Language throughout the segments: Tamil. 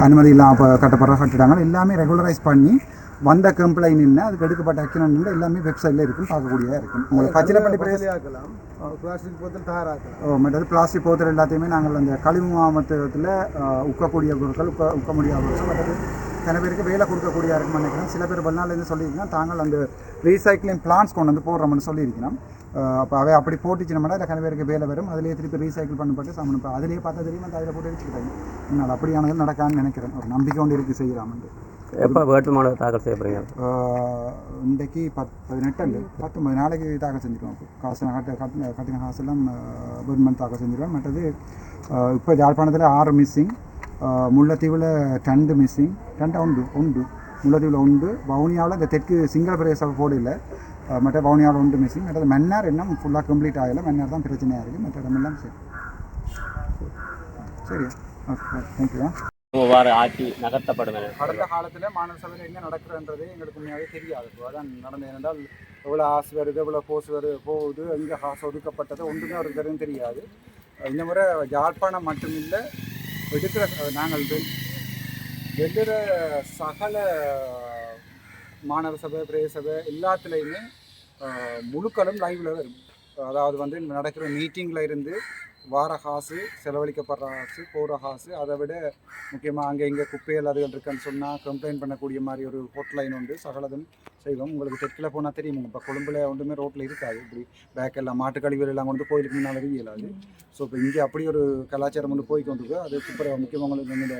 அனுமதி இல்லாமல் கட்டப்படுற கட்டிடங்கள் எல்லாமே ரெகுலரைஸ் பண்ணி வந்த கம்ப்ளைண்ட் என்ன அதுக்கு எடுக்கப்பட்ட ஆக்ஷன் எல்லாமே வெப்சைட்டில் இருக்கும், பார்க்கக்கூடியதாக இருக்கும். உங்களுக்கு பச்சிலப்பள்ளி பிரதேசம் பிளாஸ்டிக் போத்தல் தயாராக்கலாம். மற்றது பிளாஸ்டிக் போத்தல் எல்லாத்தையுமே நாங்கள் அந்த கழிவு மாவட்டத்தில் உக்கக்கூடிய பொருட்கள் உக்க முடியாத பொருட்கள் மற்றது சில பேருக்கு வேலை கொடுக்கக்கூடிய இருக்குன்னு நினைக்கிறேன். சில பேர் வெளிநாள்லேருந்து சொல்லியிருக்கோம் தாங்கள் அந்த ரீசைக்ளிங் பிளான்ஸ் கொண்டு வந்து போடுறோம்னு சொல்லியிருக்கணும். அப்போ அவை அப்படி போட்டுச்சுனோம்னா இல்லை கன பேருக்கு வேலை வரும், அதிலேயே திருப்பி ரீசைக்கிள் பண்ணப்பட்டு சாமன் இப்போ அதிலேயே பார்த்தா தெரியும் அந்த அதில் போட்டு வச்சுக்கிட்டாங்க. என்னால் அப்படியானது நடக்கான்னு நினைக்கிறேன். ஒரு நம்பிக்கை கொண்டு இருக்குது செய்யலாம்னு. எப்போ வேட்புமனு தாக்கல் செய்யப்படுங்க? இன்றைக்கு 19 நாளைக்கு தாக்கல் செஞ்சுருவோம். காசு கட்டின காசெல்லாம் கவர்மெண்ட் தாக்கல் செஞ்சுருவேன். மற்றது இப்போ யாழ்ப்பாணத்தில் 6 மிஸ்ஸிங், முல்லைத்தீவில் 2 மிஸ்ஸிங், 2 உண்டு முல்லைத்தீவில் உண்டு. வவுனியாவில் இந்த தெற்கு சிங்கள பிரதேச போர்டு மற்ற வவுனியாவில் 1 மிஸ்ஸிங். மற்றது மன்னார் இன்னும் ஃபுல்லாக கம்ப்ளீட் ஆகலை. மன்னார் தான் பிரச்சனையாக இருக்குது. மற்ற இடமெல்லாம் சரி சரியா ஓகே தேங்க்யூ. ஒவ்வாறு ஆட்சி நகர்த்தப்படும் கடந்த காலத்தில் மாநகர சபையில் என்ன நடக்கிறன்றதே எங்களுக்கு உண்மையாகவே தெரியாது. அதான் நடந்தது. ஏனென்றால் எவ்வளோ ஆசை வருது, எவ்வளோ போஸ் போகுது, எங்கே காசு ஒதுக்கப்பட்டது ஒன்றுமே அவருக்கு தெரியும் தெரியாது. இந்த முறை யாழ்ப்பாணம் மட்டுமில்லை, எடுக்கிற நாங்கள் வெவ்வேறு சகல மாநகர சபை பிரதேச சபை எல்லாத்துலேயுமே முழுக்களும் லைவில் வரும். அதாவது நடக்கிற மீட்டிங்கில் இருந்து வார காசு, செலவழிக்கப்படுற காசு, போகிற காசு, அதை விட முக்கியமாக அங்கே இங்கே குப்பைகள் அதுகள் இருக்குன்னு சொன்னால் கம்ப்ளைண்ட் பண்ணக்கூடிய மாதிரி ஒரு ஹோட்லைன் உண்டு. சகலதும் செய்வோம். உங்களுக்கு தெற்கில் போனால் தெரியும். இப்போ கொழும்பில் ஒன்றுமே ரோட்டில் இருக்காது. இப்படி பேக்கெல்லாம் மாட்டு கழிவுகள் எல்லாம் கொண்டு கோயிலுக்கு முன்னால் இயலாது. ஸோ இப்போ இங்கே அப்படி ஒரு கலாச்சாரம் போய் கொண்டிருக்கு. அது சூப்பராக முக்கியமாக உங்களுக்கு என்னோட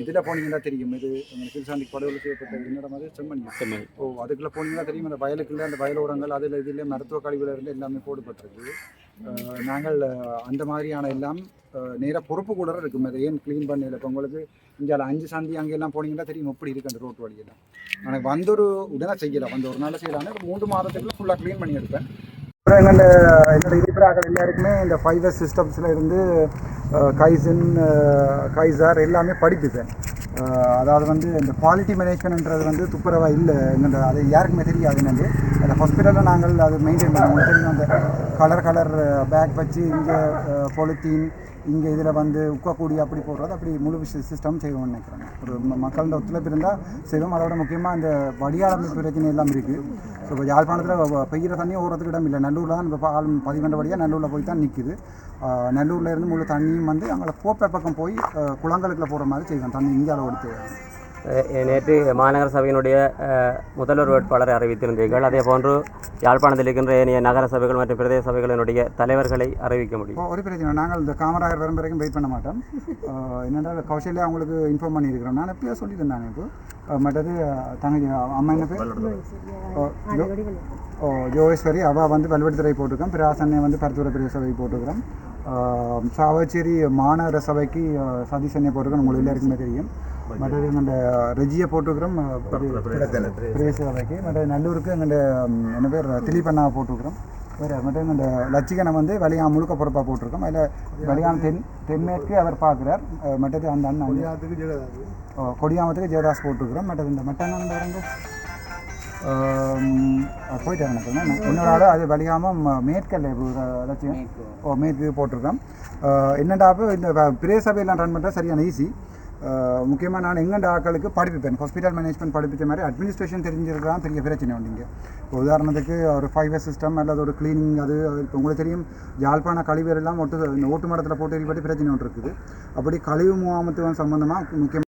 இதில் போனீங்கன்னா தெரியும். இது உங்களுக்கு திருசாந்தி படுகொலை செய்யப்பட்ட என்னோட மாதிரி செம்மணி. அதுக்குள்ளே போனீங்கன்னா தெரியும். அந்த வயலுக்குள்ள அந்த வயலோரங்கள் அதில் இதில் மருத்துவ கழிவுல இருந்து எல்லாமே போடப்பட்டிருக்கு. நாங்கள் அந்த மாதிரியான எல்லாம் நேராக பொறுப்பு கூட இருக்கும். அதை ஏன் க்ளீன் பண்ணல. இப்போ உங்களுக்கு இங்கே 5 சந்தி அங்கெல்லாம் போனீங்கன்னா தெரியும் எப்படி இருக்குது அந்த ரோட்டு வழியெல்லாம். எனக்கு ஒரு உடனே செய்யலாம், ஒரு நாள் செய்யலான்னு 3 மாதத்துக்குள்ள ஃபுல்லாக க்ளீன் பண்ணி எடுப்பேன். அப்புறம் என்னோட இருப்பிடாக்கள் எல்லாருக்குமே இந்த 5S சிஸ்டம்ஸில் இருந்து கைசன் கைசார் எல்லாமே படிப்பிப்பேன். அதாவது இந்த குவாலிட்டி மேனேஜ்மெண்ட்ன்றது துப்புரவாக இல்லை என்னென்ற அது யாருக்குமே தெரியாது. என்னென்று அந்த ஹாஸ்பிட்டலில் நாங்கள் அது மெயின்டைன் பண்ணுவோம். தெரியும் அந்த கலர் பேக் வச்சு இங்கே பொலித்தீன் இங்கே இதில் உக்கக்கூடிய அப்படி போடுறது அப்படி முழு சிஸ்டம் செய்வோம்னு நினைக்கிறேன். ஒரு மக்களோட ஒத்துழைப்பு இருந்தால் செய்வோம். அதோட முக்கியமாக இந்த வடியாளமைப்பு பிரச்சனை எல்லாம் இருக்குது. ஸோ இப்போ யாழ்ப்பாணத்தில் பெய்கிற தண்ணி ஓடுறதுக்கு இடம் இல்லை. நல்லூரில் தான் இப்போ ஆள் பதிவண்டபடியாக நல்லூரில் போய் தான் நிற்குது. நல்லூரில் இருந்து முழு தண்ணியும் அங்கே கோப்பை பக்கம் போய் குளங்களுக்குள்ள போகிற மாதிரி செய்வோம். தண்ணி இந்தியாவில் ஓடுத்து. நேற்று மாநகர சபையினுடைய முதல்வர் வேட்பாளரை அறிவித்திருந்தீர்கள். அதே போன்று யாழ்ப்பாணத்தில் இருக்கின்ற ஏனைய நகர சபைகள் மற்றும் பிரதேச சபைகளினுடைய தலைவர்களை அறிவிக்க முடியும்? ஒரு பிரச்சனை. நாங்கள் இந்த காமராஜர் வரும் வரைக்கும் வெயிட் பண்ண மாட்டோம். என்னென்றால் கௌசல்யா அவங்களுக்கு இன்ஃபார்ம் பண்ணியிருக்கிறோம். நான் எப்பயோ சொல்லியிருந்தேன். இப்போ மற்றது தங்கச்சி அம்மா என்ன பேர் ஜோகேஸ்வரி அவள் வல்வெடுத்துறை போட்டிருக்கோம். பிராசன்னை பருத்துறை பிரதேச சபைக்கு போட்டிருக்கிறோம். சாவச்சேரி மாநகர சபைக்கு சதீஷனை போட்டிருக்கோம். உங்களுக்கு எல்லாருக்குமே தெரியும். மற்றது எங்கள்ட ரெஜியை போட்டுக்கிறோம் பிரதேச சபைக்கு. மற்ற நல்லூருக்கு எங்கள்ட என்ன பேர் திலீபண்ணா போட்டுக்கிறோம். வேறு மற்ற எங்கள்ட லட்சிகனை வலியான் முழுக்க பொறுப்பாக போட்டிருக்கோம். அதில் வலியான் தென்மேற்கு அவர் பார்க்குறார். மற்றது அந்த அண்ணன் கொடியாமத்துக்கு ஜெயதாஸ் போட்டுக்கிறோம். மற்றது இந்த மட்டன்னு வரங்க போயிட்டாங்க எனக்கு இன்னொரு ஆள் அது வலியாமல் மேற்கல்ல லட்சியம் மேற்கு போட்டிருக்கோம். என்னடாப்போ இந்த பிரதேச சபையெல்லாம் ரன் பண்ணுறது சரியான ஈஸி. முக்கியமாக நான் எங்கண்ட ஆக்களுக்கு படிப்பிப்பேன். ஹாஸ்பிட்டல் மேனேஜ்மெண்ட் படிப்பித்த மாதிரி அட்மினிஸ்ட்ரேஷன் தெரிஞ்சிருக்கலாம் பெரிய பிரச்சனை உண்டிங்க. இப்போ உதாரணத்துக்கு ஒரு 5S சிஸ்டம் அல்லது ஒரு க்ளீனிங் அது இப்போ உங்களுக்கு தெரியும். யாழ்ப்பாண கழிவுகள் எல்லாம் ஓட்டு மரத்தில் போட்டு எரிப்பட்டு பிரச்சனை ஒன்று இருக்குது. அப்படி கழிவு முகாமத்துவம் சம்மந்தமாக முக்கியமாக